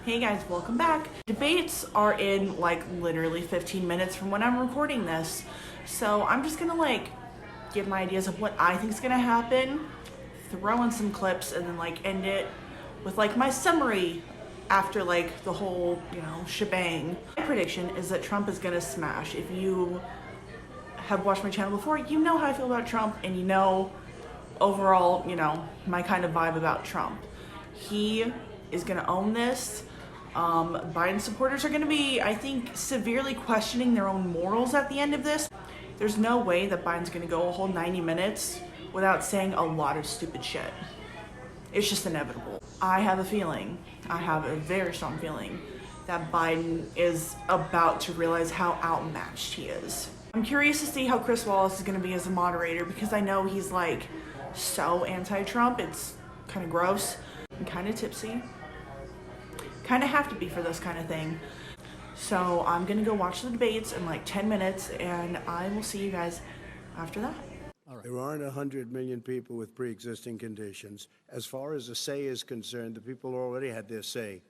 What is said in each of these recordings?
Hey guys, welcome back. Debates are in like literally 15 minutes from when I'm recording this. So I'm just gonna give my ideas of what I think is gonna happen, throw in some clips, and then end it with my summary after the whole, shebang. My prediction is that Trump is gonna smash. If you have watched my channel before, you know how I feel about Trump, and you know overall, my kind of vibe about Trump. He is gonna own this. Biden supporters are gonna be, I think, severely questioning their own morals at the end of this. There's no way that Biden's gonna go a whole 90 minutes without saying a lot of stupid shit. It's just inevitable. I have a very strong feeling, that Biden is about to realize how outmatched he is. I'm curious to see how Chris Wallace is gonna be as a moderator, because I know he's so anti-Trump, it's kind of gross. I'm kind of tipsy. Kind of have to be for this kind of thing. So I'm gonna go watch the debates in 10 minutes, and I will see you guys after that. All right. There aren't 100 million people with pre-existing conditions. As far as a say is concerned, the people already had their say.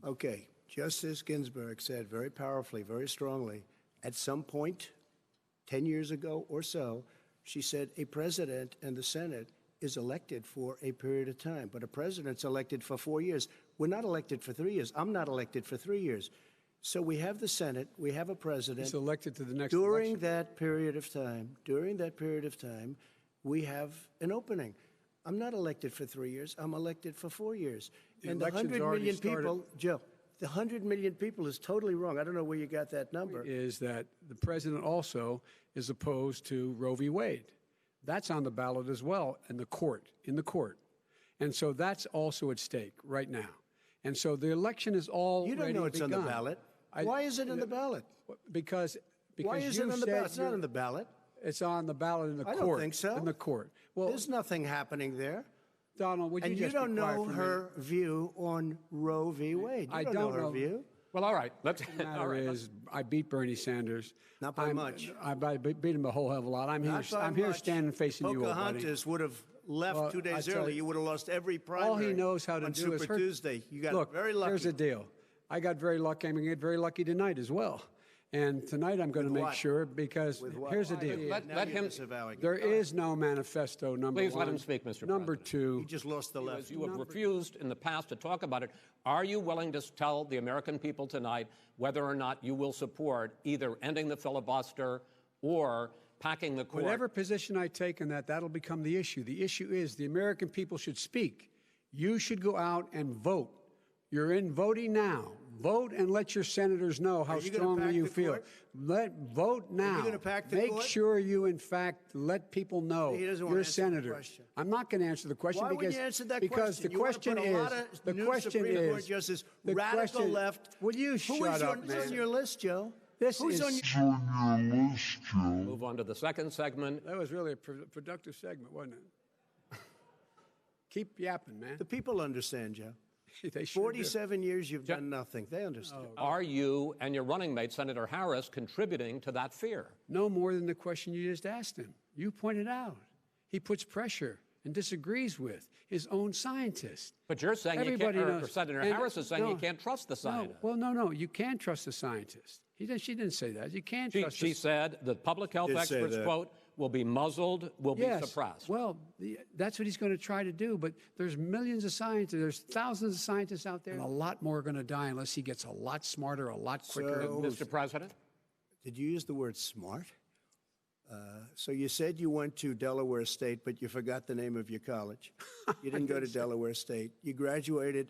Okay, Justice Ginsburg said very powerfully, very strongly, at some point 10 years ago or so, she said a president and the Senate is elected for a period of time, but a president's elected for 4 years. We're not elected for 3 years. I'm not elected for 3 years. So we have the Senate, we have a president. He's elected to the next during election. that period of time, we have an opening. I'm not elected for 3 years. I'm elected for 4 years. And the 100 million people, Joe, the 100 million people is totally wrong. I don't know where you got that number. Is that the president also is opposed to Roe v. Wade. That's on the ballot as well in the court. And so that's also at stake right now. And so the election is already You don't know it's begun. on the ballot. Why is it on the ballot? Because Why is it on the ballot? It's not on the ballot. It's on the ballot in the court. I don't think so. In the court. Well, there's nothing happening there. Donald, would you and just you don't be quiet know for a her view on Roe v. Wade. You I don't know her view. Well, all right. Let's. The matter is, I beat Bernie Sanders. Not by much. I beat him a whole hell of a lot. I'm here standing facing you, old buddy. Pocahontas would have left 2 days early. You would have lost every primary. All he knows how to do is Super Tuesday. You got Look, very lucky. Here's the deal. I got very lucky. I'm going to get very lucky tonight as well. And tonight I'm going to make sure, because here's the deal. Let him. There is no manifesto, number one. Please let him speak, Mr. Number President. two. He just lost the left. You have refused in the past to talk about it. Are you willing to tell the American people tonight whether or not you will support either ending the filibuster or packing the court? Whatever position I take on that, that'll become the issue. The issue is the American people should speak. You should go out and vote. You're in voting now. Vote and let your senators know how strongly you feel. Vote now. Are you going to pack the Make court? sure you, in fact, let people know He doesn't want you're a to answer the senator. question. I'm not going to answer the question Why because would you answer that because question? the question is Supreme Court justice, the radical question, left. Will you shut up, man? Who's on your list, Joe? Who's on your list, Joe? Move on to the second segment. That was really a productive segment, wasn't it? Keep yapping, man. The people understand, Joe. They sure 47 years you've done nothing. They understand. Are you and your running mate, Senator Harris, contributing to that fear? No more than the question you just asked him. You pointed out. He puts pressure and disagrees with his own scientists. But you're saying Everybody you can't, knows. Senator Harris is saying you can't trust the scientists. No. You can trust the scientists. She didn't say that. You can't trust. She said the public health experts, quote, will be muzzled, will be suppressed. Well, that's what he's going to try to do. But there's millions of scientists. There's thousands of scientists out there. And a lot more are going to die unless he gets a lot smarter, a lot quicker. Mr. President? Did you use the word smart? So you said you went to Delaware State, but you forgot the name of your college. You didn't go to Delaware State. You graduated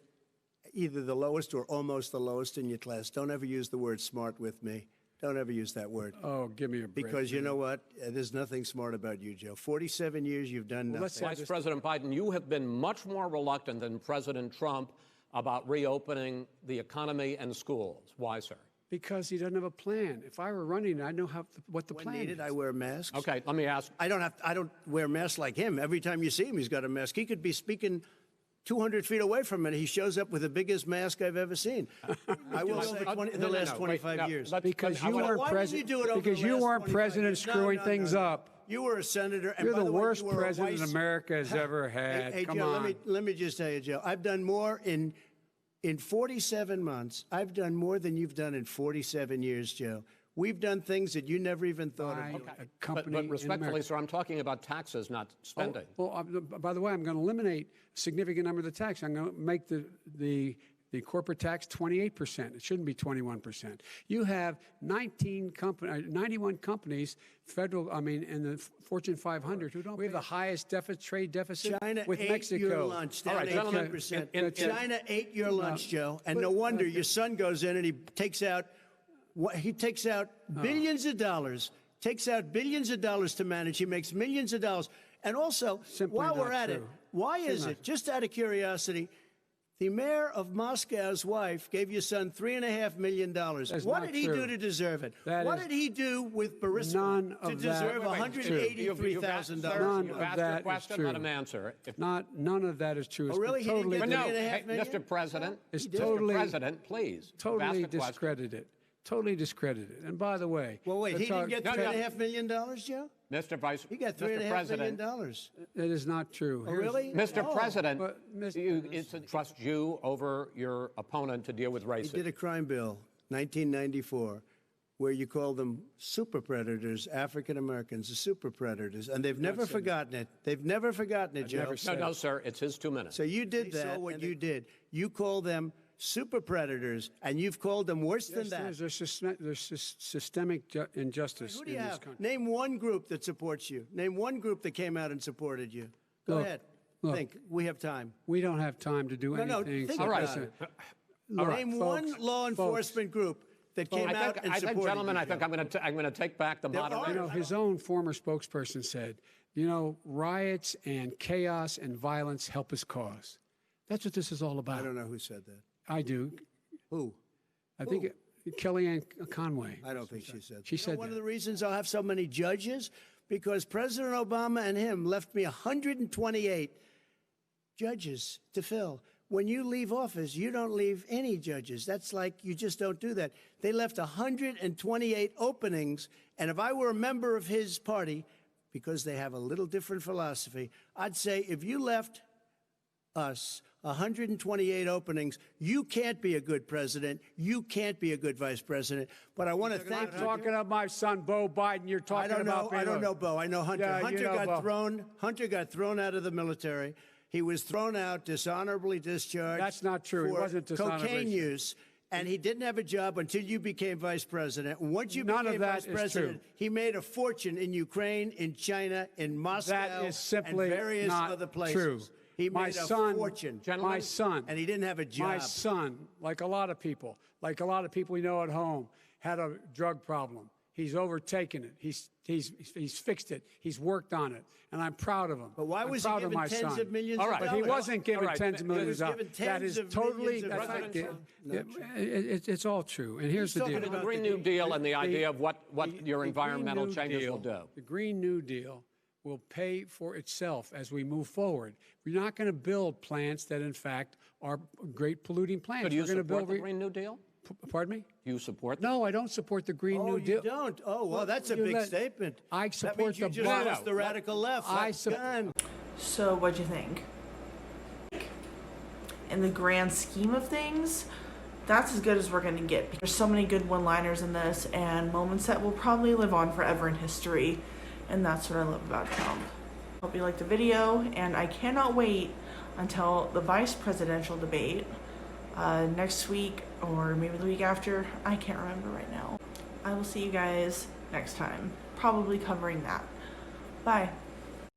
either the lowest or almost the lowest in your class. Don't ever use the word smart with me. Don't ever use that word. Oh, give me a break. Because you know what? There's nothing smart about you, Joe. 47 years, you've done nothing. Vice President Biden, you have been much more reluctant than President Trump about reopening the economy and schools. Why, sir? Because he doesn't have a plan. If I were running, I'd know what the plan is. I wear masks. Okay, let me ask. I don't wear masks like him. Every time you see him, he's got a mask. He could be speaking 200 feet away from it. He shows up with the biggest mask I've ever seen. I will say the last 25 years. Because you weren't president screwing things up. You were a senator. And You're by the way, worst you were president America has ever had. Hey, Come Joe, on. let me just tell you, Joe, I've done more in In 47 months, I've done more than you've done in 47 years, Joe. We've done things that you never even thought of. A company But in respectfully, America. sir, I'm talking about taxes, not spending. Well, by the way, I'm going to eliminate a significant number of the tax. I'm going to make the corporate tax 28%. It shouldn't be 21%. You have 91 companies, in the Fortune 500 who don't. We have the highest trade deficit China with ate Mexico. your lunch, down All right, gentlemen, 18%. China ate your lunch, Joe, and no wonder your son goes in and he takes out billions of dollars, to manage. He makes millions of dollars. And also, Simply while we're not at it, true. why is it, just out of curiosity, the mayor of Moscow's wife gave your son $3.5 million. What not did he true. do to deserve it? That What is did he do with Burisma none to of that deserve is true. $183,000? None You've of asked that your is question, true. let him answer. None of that is true. It's Oh, really? been He didn't totally, get No, $3.5 hey, million? Mr. President, It's Mr. totally- President, please. You've totally asked a question. discredited. Totally discredited. And by the way, Well, wait, he didn't get No, no. $3.5 million, Joe? Mr. Vice He got Mr. $3.5 President, million. that is not true. Oh, really? Mr. Oh. President, But, Mr. it's to trust you over your opponent to deal with He racism. did a crime bill, 1994, where you call them super predators, African Americans, the super predators, and they've never forgotten it. They've never forgotten it, Joe. never No, said no, sir, it's his 2 minutes. So you did that. Saw what you did. You call them super predators, and you've called them worse than that. There's systemic injustice Who do in you this have? country. Name one group that supports you. Name one group that came out and supported you. Go Look, ahead. look. Think. We have time. We don't have time to do No, anything. think All right. about it. Look, Name folks, one law enforcement group that came out and I supported think, gentlemen, you. I think I'm going to take back the There are- moderator. You know, his own former spokesperson said, riots and chaos and violence help his cause. That's what this is all about. I don't know who said that. I do. Who? I think Kellyanne Conway. I don't think she said that. She said one that. of the reasons I'll have so many judges, because President Obama and him left me 128 judges to fill. When you leave office, you don't leave any judges. That's like you just don't do that. They left 128 openings, and if I were a member of his party, because they have a little different philosophy, I'd say if you left us 128 openings, you can't be a good president. You can't be a good vice president. But I want to thank I'm talking about my son, Beau Biden. You're talking about I don't know, Bo. I know Hunter. Yeah, Hunter you know Bo. Hunter got thrown out of the military. He was thrown out, dishonorably discharged. That's not true. He For wasn't dishonorably. cocaine use. And he didn't have a job until you became vice president. And once you None of became that vice is president, true. he made a fortune in Ukraine, in China, in Moscow, That is simply and various not other places. true. He My made a son, fortune. My son, And he didn't have a job. My son, like a lot of people we know at home, had a drug problem. He's overtaken it. He's fixed it. He's worked on it, and I'm proud of him. But why I'm was he proud of given my tens son. of millions All of right. dollars? But he wasn't given All right. tens of millions of He was dollars. given That tens is of totally. millions of That's dollars. not, it's all true. And here's the talking deal. about The Green New Deal and the idea of what your The environmental Green New changes Deal- will do. The Green New Deal will pay for itself as we move forward. We're not going to build plants that, in fact, are great polluting plants. So do you We're going to support build the Green New Deal? Pardon me? Do you support No, I don't support the Green Oh, New Deal. you don't? Oh, well, that's a You big let- statement. I That support means you the just bloc- lost the radical left. I That's sup- gone. So, what'd you think? In the grand scheme of things, that's as good as we're going to get. There's so many good one-liners in this and moments that will probably live on forever in history. And that's what I love about Trump. Hope you liked the video, and I cannot wait until the vice presidential debate next week or maybe the week after. I can't remember right now. I will see you guys next time, probably covering that. Bye.